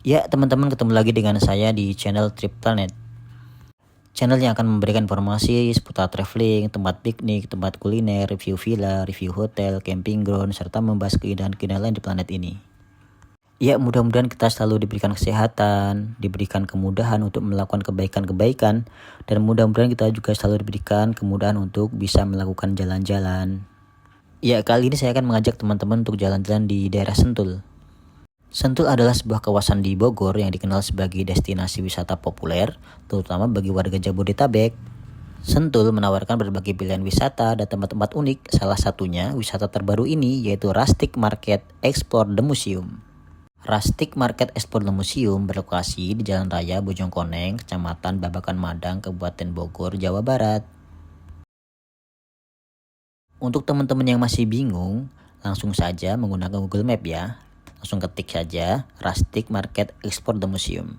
Ya, teman-teman, ketemu lagi dengan saya di channel Trip Planet. Channel yang akan memberikan informasi seputar traveling, tempat piknik, tempat kuliner, review villa, review hotel, camping ground, serta membahas keindahan-keindahan lain di planet ini. Ya, mudah-mudahan kita selalu diberikan kesehatan, diberikan kemudahan untuk melakukan kebaikan-kebaikan, dan mudah-mudahan kita juga selalu diberikan kemudahan untuk bisa melakukan jalan-jalan. Ya, kali ini saya akan mengajak teman-teman untuk jalan-jalan di daerah Sentul. Sentul adalah sebuah kawasan di Bogor yang dikenal sebagai destinasi wisata populer, terutama bagi warga Jabodetabek. Sentul menawarkan berbagai pilihan wisata dan tempat-tempat unik, salah satunya wisata terbaru ini yaitu Rustic Market Explore the Museum. Rustic Market Explore the Museum berlokasi di Jalan Raya Bojongkoneng, Kecamatan Babakan Madang, Kabupaten Bogor, Jawa Barat. Untuk teman-teman yang masih bingung, langsung saja menggunakan Google Map ya. Langsung ketik saja Rustic Market Explore the Museum.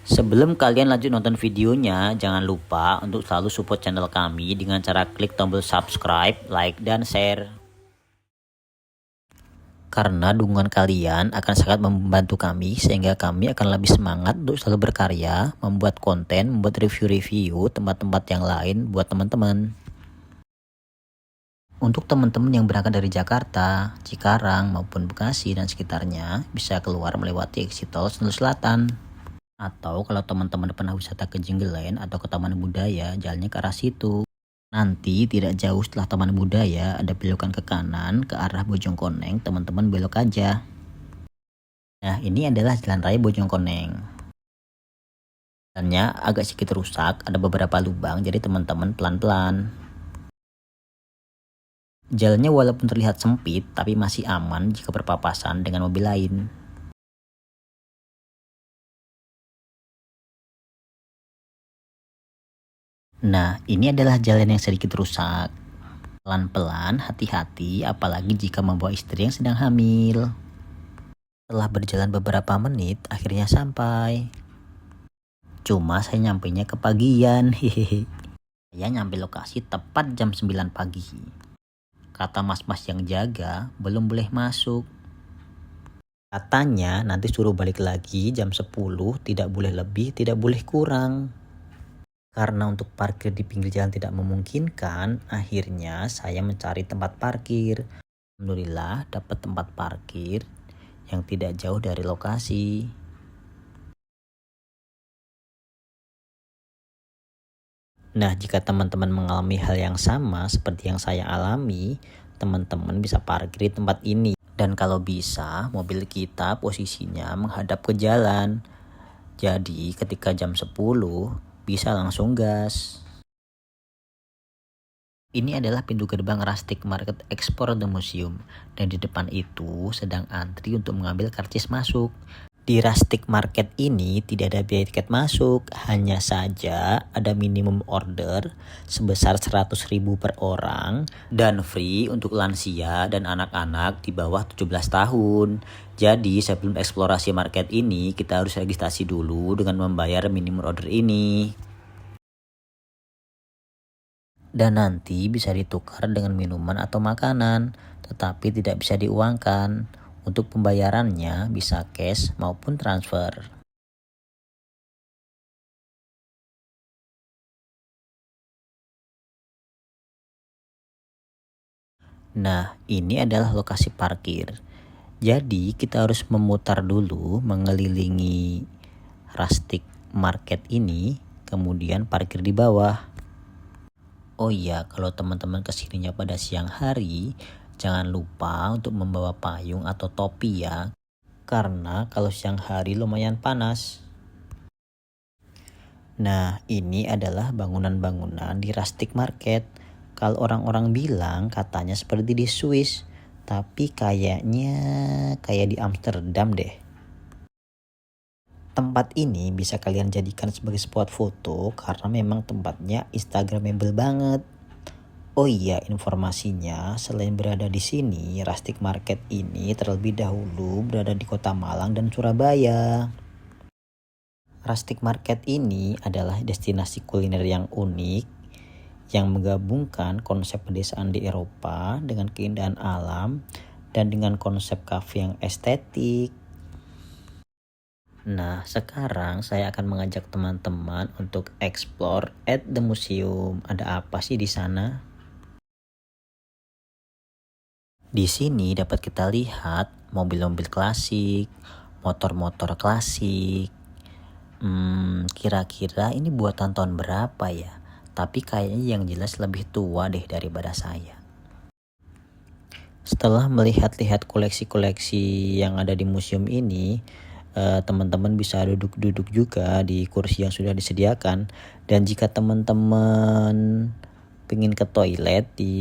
Sebelum kalian lanjut nonton videonya, jangan lupa untuk selalu support channel kami dengan cara klik tombol subscribe, like, dan share. Karena dukungan kalian akan sangat membantu kami sehingga kami akan lebih semangat untuk selalu berkarya, membuat konten, membuat review-review tempat-tempat yang lain buat teman-teman. Untuk teman-teman yang berangkat dari Jakarta, Cikarang, maupun Bekasi dan sekitarnya, bisa keluar melewati exit tol Sentul Selatan. Atau kalau teman-teman pernah wisata ke Jenggelain atau ke Taman Budaya, jalannya ke arah situ. Nanti tidak jauh setelah Taman Budaya, ada belokan ke kanan ke arah Bojongkoneng, teman-teman belok aja. Nah, ini adalah Jalan Raya Bojongkoneng. Jalannya agak sedikit rusak, ada beberapa lubang, jadi teman-teman pelan-pelan. Jalannya walaupun terlihat sempit, tapi masih aman jika berpapasan dengan mobil lain. Nah, ini adalah jalan yang sedikit rusak. Pelan-pelan, hati-hati, apalagi jika membawa istri yang sedang hamil. Setelah berjalan beberapa menit, akhirnya sampai. Cuma saya nyampainya kepagian, hehehe. Saya nyampe lokasi tepat jam 9 pagi. Kata mas-mas yang jaga, belum boleh masuk. Katanya nanti suruh balik lagi jam 10, tidak boleh lebih, tidak boleh kurang. Karena untuk parkir di pinggir jalan tidak memungkinkan, akhirnya saya mencari tempat parkir. Alhamdulillah dapat tempat parkir yang tidak jauh dari lokasi. Nah, jika teman-teman mengalami hal yang sama seperti yang saya alami, teman-teman bisa parkir di tempat ini. Dan kalau bisa, mobil kita posisinya menghadap ke jalan. Jadi, ketika jam 10, bisa langsung gas. Ini adalah pintu gerbang Rustic Market Explore the Museum. Dan di depan itu sedang antri untuk mengambil karcis masuk. Di Rustic Market ini tidak ada biaya tiket masuk, hanya saja ada minimum order sebesar 100.000 per orang dan free untuk lansia dan anak-anak di bawah 17 tahun. Jadi sebelum eksplorasi market ini kita harus registrasi dulu dengan membayar minimum order ini. Dan nanti bisa ditukar dengan minuman atau makanan, tetapi tidak bisa diuangkan. Untuk pembayarannya bisa cash maupun transfer. Nah, ini adalah lokasi parkir. Jadi kita harus memutar dulu mengelilingi Rustic Market ini, kemudian parkir di bawah. Oh iya, kalau teman-teman kesininya pada siang hari, jangan lupa untuk membawa payung atau topi ya. Karena kalau siang hari lumayan panas. Nah, ini adalah bangunan-bangunan di Rustic Market. Kalau orang-orang bilang katanya seperti di Swiss, tapi kayaknya kayak di Amsterdam deh. Tempat ini bisa kalian jadikan sebagai spot foto karena memang tempatnya instagramable banget. Oh iya, informasinya selain berada di sini, Rustic Market ini terlebih dahulu berada di Kota Malang dan Surabaya. Rustic Market ini adalah destinasi kuliner yang unik yang menggabungkan konsep pedesaan di Eropa dengan keindahan alam dan dengan konsep kafe yang estetik. Nah, sekarang saya akan mengajak teman-teman untuk explore at the museum. Ada apa sih di sana? Di sini dapat kita lihat mobil-mobil klasik, motor-motor klasik. Kira-kira ini buatan tahun berapa ya? Tapi kayaknya yang jelas lebih tua deh daripada saya. Setelah melihat-lihat koleksi-koleksi yang ada di museum ini, teman-teman bisa duduk-duduk juga di kursi yang sudah disediakan. Dan jika teman-teman ingin ke toilet, di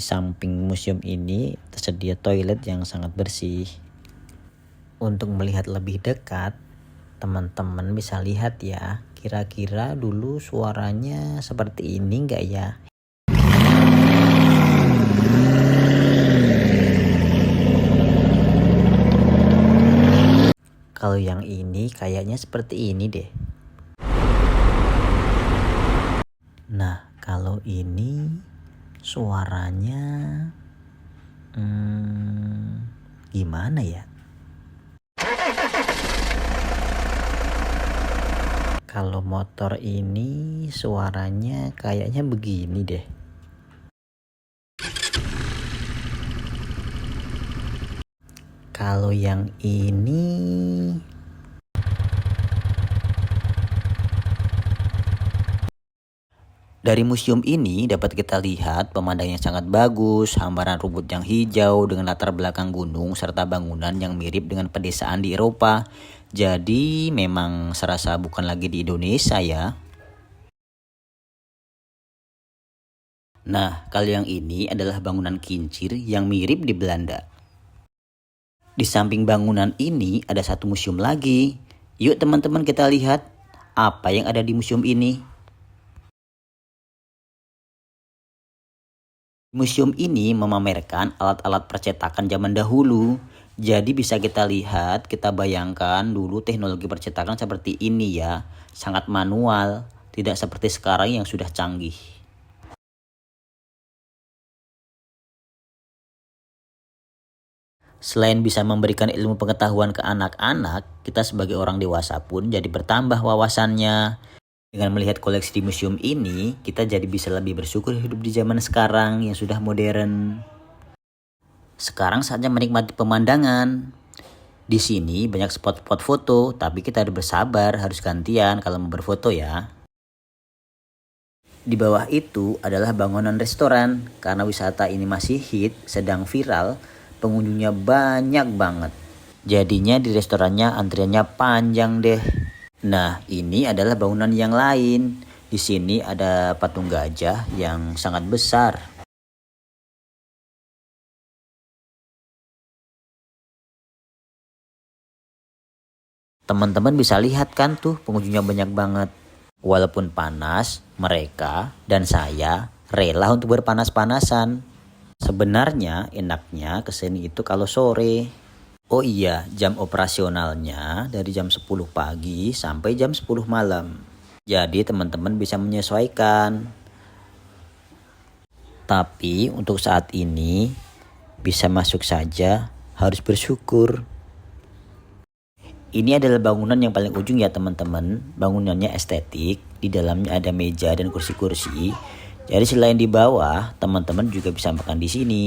samping museum ini tersedia toilet yang sangat bersih. Untuk melihat lebih dekat, teman-teman bisa lihat ya, kira-kira dulu suaranya seperti ini enggak ya? Kalau yang ini kayaknya seperti ini deh. Nah, kalau ini suaranya gimana ya? Kalau motor ini suaranya kayaknya begini deh. Kalau yang ini dari museum ini dapat kita lihat pemandangan yang sangat bagus, hamparan rumput yang hijau dengan latar belakang gunung serta bangunan yang mirip dengan pedesaan di Eropa. Jadi memang serasa bukan lagi di Indonesia ya. Nah, kalau yang ini adalah bangunan kincir yang mirip di Belanda. Di samping bangunan ini ada satu museum lagi. Yuk teman-teman kita lihat apa yang ada di museum ini. Museum ini memamerkan alat-alat percetakan zaman dahulu. Jadi bisa kita lihat, kita bayangkan dulu teknologi percetakan seperti ini ya. Sangat manual, tidak seperti sekarang yang sudah canggih. Selain bisa memberikan ilmu pengetahuan ke anak-anak, kita sebagai orang dewasa pun jadi bertambah wawasannya. Dengan melihat koleksi di museum ini, kita jadi bisa lebih bersyukur hidup di zaman sekarang yang sudah modern. Sekarang saatnya menikmati pemandangan. Di sini banyak spot-spot foto, tapi kita harus bersabar, harus gantian kalau mau berfoto ya. Di bawah itu adalah bangunan restoran. Karena wisata ini masih hit, sedang viral, pengunjungnya banyak banget. Jadinya di restorannya antriannya panjang deh. Nah, ini adalah bangunan yang lain. Di sini ada patung gajah yang sangat besar. Teman-teman bisa lihat kan tuh pengunjungnya banyak banget. Walaupun panas, mereka dan saya rela untuk berpanas-panasan. Sebenarnya enaknya kesini itu kalau sore. Oh iya, jam operasionalnya dari jam 10 pagi sampai jam 10 malam. Jadi teman-teman bisa menyesuaikan. Tapi untuk saat ini bisa masuk saja, harus bersyukur. Ini adalah bangunan yang paling ujung ya teman-teman. Bangunannya estetik, di dalamnya ada meja dan kursi-kursi. Jadi selain di bawah, teman-teman juga bisa makan di sini.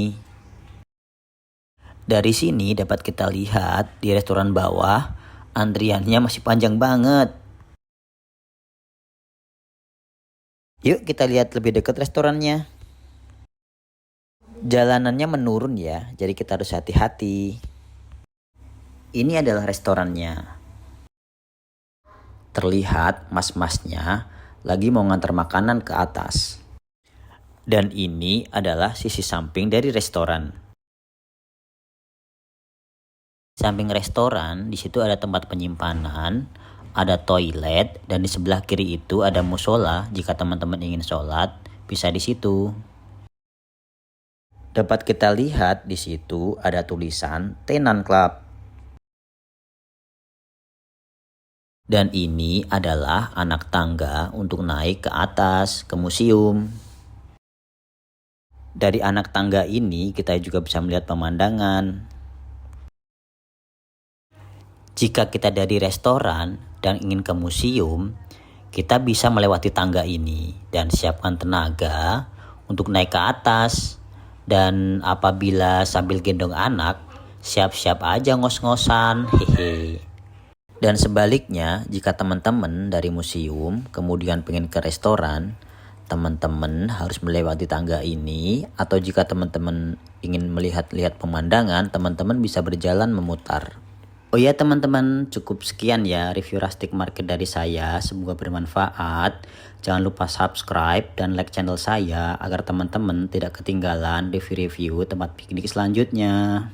Dari sini dapat kita lihat di restoran bawah, antriannya masih panjang banget. Yuk kita lihat lebih dekat restorannya. Jalanannya menurun ya, jadi kita harus hati-hati. Ini adalah restorannya. Terlihat mas-masnya lagi mau ngantar makanan ke atas. Dan ini adalah sisi samping dari restoran. Samping restoran, di situ ada tempat penyimpanan, ada toilet, dan di sebelah kiri itu ada musola. Jika teman-teman ingin sholat, bisa di situ. Dapat kita lihat di situ ada tulisan Tenan Club. Dan ini adalah anak tangga untuk naik ke atas, ke museum. Dari anak tangga ini kita juga bisa melihat pemandangan. Jika kita dari restoran dan ingin ke museum, kita bisa melewati tangga ini dan siapkan tenaga untuk naik ke atas. Dan apabila sambil gendong anak, siap-siap aja ngos-ngosan, hehe. Dan sebaliknya, jika teman-teman dari museum kemudian pengen ke restoran, teman-teman harus melewati tangga ini, atau jika teman-teman ingin melihat-lihat pemandangan, teman-teman bisa berjalan memutar. Oh ya teman-teman, cukup sekian ya review Rustic Market dari saya, semoga bermanfaat. Jangan lupa subscribe dan like channel saya agar teman-teman tidak ketinggalan review-review tempat piknik selanjutnya.